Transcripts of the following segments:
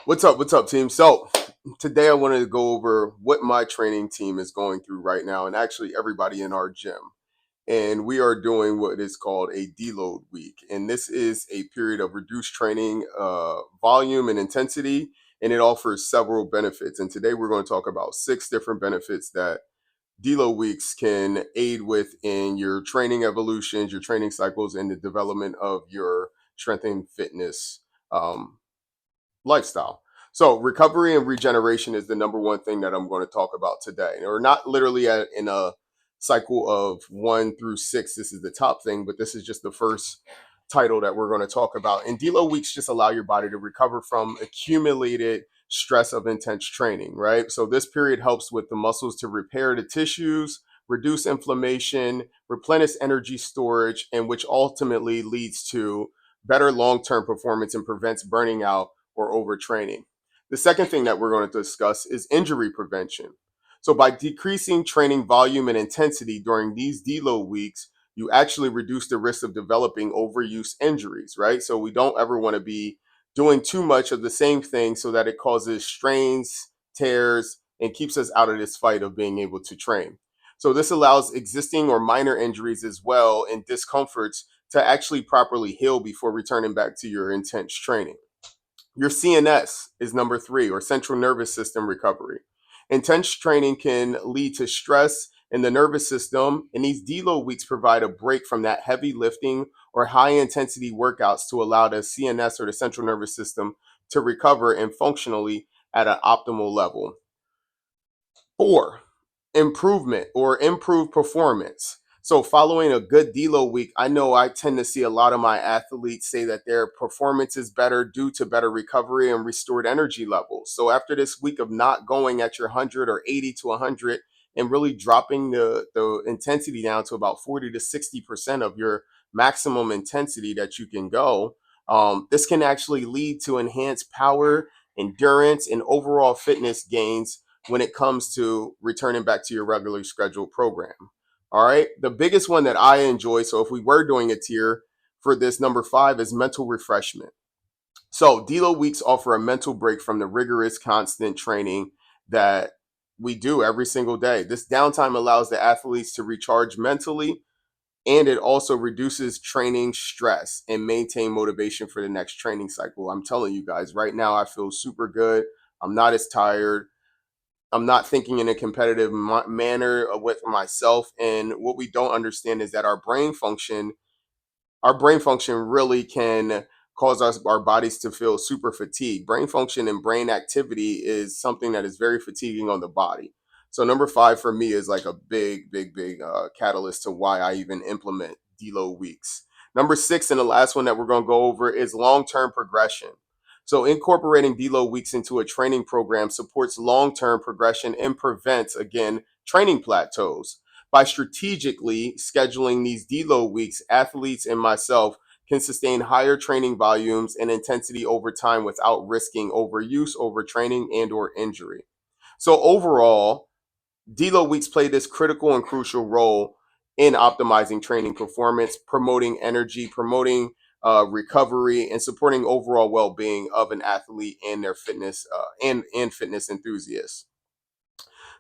What's up, team? So today I wanted to go over what my training team is going through right now, and actually everybody in our gym. And we are doing what is called a deload week, and this is a period of reduced training volume and intensity, and it offers several benefits. And today we're going to talk about six different benefits that deload weeks can aid with in your training evolutions, your training cycles, and the development of your strength and fitness um, lifestyle. So, recovery and regeneration is the number one thing that I'm going to talk about today. Or not literally in a cycle of 1 through 6. This is the top thing, but this is just the first title that we're going to talk about. And deload weeks just allow your body to recover from accumulated stress of intense training, right? So, this period helps with the muscles to repair the tissues, reduce inflammation, replenish energy storage, and which ultimately leads to better long term performance and prevents burning out or overtraining. The second thing that we're going to discuss is injury prevention. So, by decreasing training volume and intensity during these deload weeks, you actually reduce the risk of developing overuse injuries, right? So, we don't ever want to be doing too much of the same thing so that it causes strains, tears, and keeps us out of this fight of being able to train. So, this allows existing or minor injuries as well and discomforts to actually properly heal before returning back to your intense training. Your CNS is number three, or central nervous system recovery. Intense training can lead to stress in the nervous system, and these deload weeks provide a break from that heavy lifting or high intensity workouts to allow the CNS, or the central nervous system, to recover and functionally at an optimal level. Four, improvement or improved performance. So, following a good deload week, I know I tend to see a lot of my athletes say that their performance is better due to better recovery and restored energy levels. So, after this week of not going at your 100 or 80 to 100 and really dropping the intensity down to about 40 to 60% of your maximum intensity that you can go, this can actually lead to enhanced power, endurance, and overall fitness gains when it comes to returning back to your regularly scheduled program. All right. The biggest one that I enjoy, so if we were doing a tier for this, number five is mental refreshment. So deload weeks offer a mental break from the rigorous, constant training that we do every single day. This downtime allows the athletes to recharge mentally, and it also reduces training stress and maintain motivation for the next training cycle. I'm telling you guys, right now I feel super good. I'm not as tired. I'm not thinking in a competitive manner with myself. And what we don't understand is that our brain function really can cause our bodies to feel super fatigued. Brain function and brain activity is something that is very fatiguing on the body. So number five for me is like a big catalyst to why I even implement deload weeks. Number six, and the last one that we're going to go over, is long-term progression. So incorporating deload weeks into a training program supports long-term progression and prevents, again, training plateaus. By strategically scheduling these deload weeks, athletes and myself can sustain higher training volumes and intensity over time without risking overuse, overtraining, and or injury. So overall, deload weeks play this critical and crucial role in optimizing training performance, promoting energy, promoting recovery, and supporting overall well-being of an athlete and their fitness and fitness enthusiasts.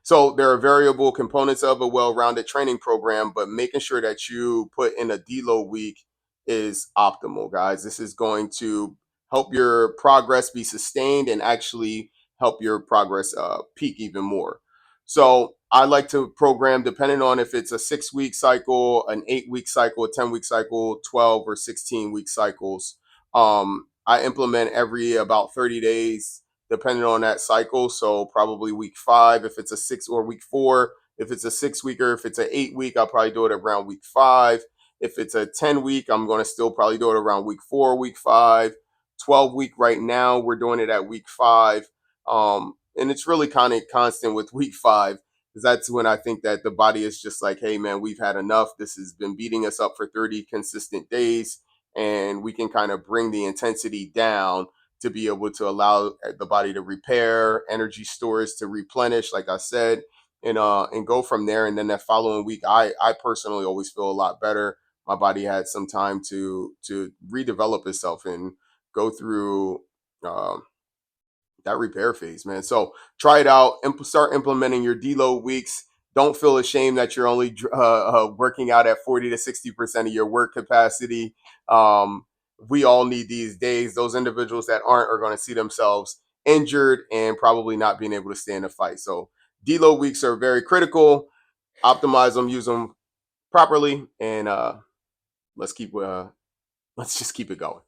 So there are variable components of a well-rounded training program, but making sure that you put in a deload week is optimal, guys. This is going to help your progress be sustained and actually help your progress peak even more. So I like to program depending on if it's a 6 week cycle, an 8 week cycle, a 10 week cycle, 12 or 16 week cycles. I implement every about 30 days depending on that cycle. So probably week five if it's a six, or week four if it's a 6 weeker. If it's an 8 week, I'll probably do it around week five. If it's a 10 week, I'm going to still probably do it around week four, week five. 12 week right now, we're doing it at week five. And it's really kind of constant with week five, because that's when I think that the body is just like, hey man, we've had enough. This has been beating us up for 30 consistent days, and we can kind of bring the intensity down to be able to allow the body to repair, energy stores to replenish, like I said, and go from there. And then that following week, I personally always feel a lot better. My body had some time to redevelop itself and go through um, that repair phase, man. So try it out. Start implementing your deload weeks. Don't feel ashamed that you're only working out at 40 to 60% of your work capacity. We all need these days. Those individuals that aren't are going to see themselves injured and probably not being able to stay in the fight. So deload weeks are very critical. Optimize them, use them properly, and let's just keep it going.